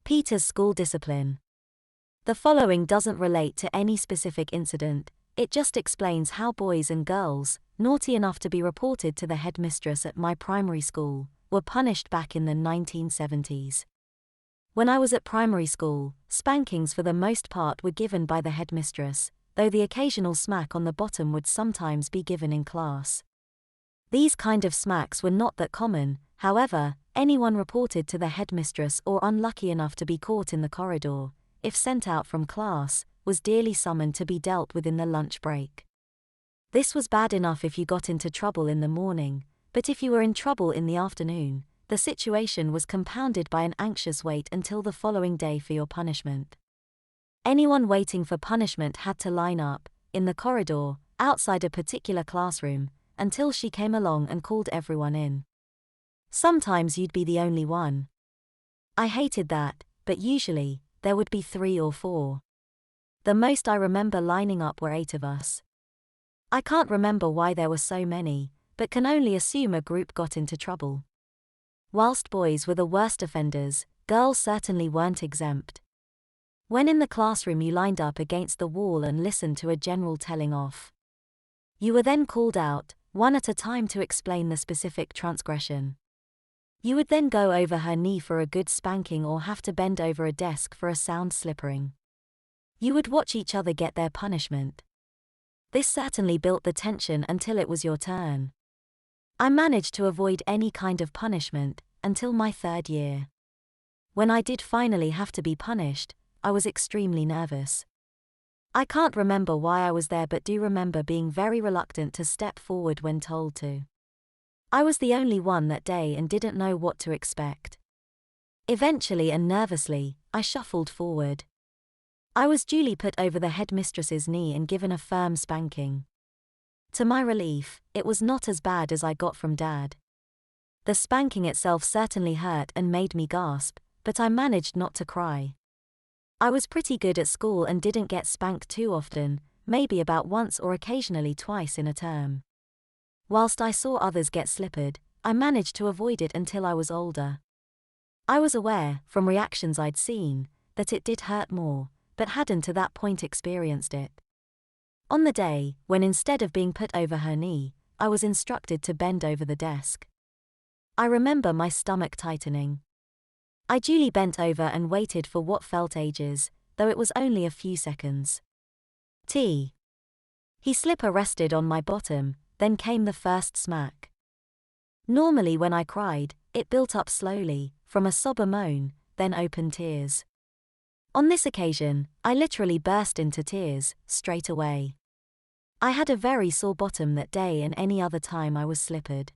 Peter's school discipline. The following doesn't relate to any specific incident, it just explains how boys and girls, naughty enough to be reported to the headmistress at my primary school, were punished back in the 1970s. When I was at primary school, spankings for the most part were given by the headmistress, though the occasional smack on the bottom would sometimes be given in class. These kind of smacks were not that common, however, anyone reported to the headmistress or unlucky enough to be caught in the corridor, if sent out from class, was dearly summoned to be dealt with in the lunch break. This was bad enough if you got into trouble in the morning, but if you were in trouble in the afternoon, the situation was compounded by an anxious wait until the following day for your punishment. Anyone waiting for punishment had to line up, in the corridor, outside a particular classroom, until she came along and called everyone in. Sometimes you'd be the only one. I hated that, but usually, there would be 3 or 4. The most I remember lining up were 8 of us. I can't remember why there were so many, but can only assume a group got into trouble. Whilst boys were the worst offenders, girls certainly weren't exempt. When in the classroom you lined up against the wall and listened to a general telling off. You were then called out, one at a time, to explain the specific transgression. You would then go over her knee for a good spanking or have to bend over a desk for a sound slippering. You would watch each other get their punishment. This certainly built the tension until it was your turn. I managed to avoid any kind of punishment until my 3rd year. When I did finally have to be punished, I was extremely nervous. I can't remember why I was there, but do remember being very reluctant to step forward when told to. I was the only one that day and didn't know what to expect. Eventually and nervously, I shuffled forward. I was duly put over the headmistress's knee and given a firm spanking. To my relief, it was not as bad as I got from Dad. The spanking itself certainly hurt and made me gasp, but I managed not to cry. I was pretty good at school and didn't get spanked too often, maybe about once or occasionally twice in a term. Whilst I saw others get slippered, I managed to avoid it until I was older. I was aware, from reactions I'd seen, that it did hurt more, but hadn't to that point experienced it. On the day, when instead of being put over her knee, I was instructed to bend over the desk. I remember my stomach tightening. I duly bent over and waited for what felt ages, though it was only a few seconds. He slipper rested on my bottom, then came the first smack. Normally when I cried, it built up slowly, from a sob or moan, then open tears. On this occasion, I literally burst into tears, straight away. I had a very sore bottom that day and any other time I was slippered.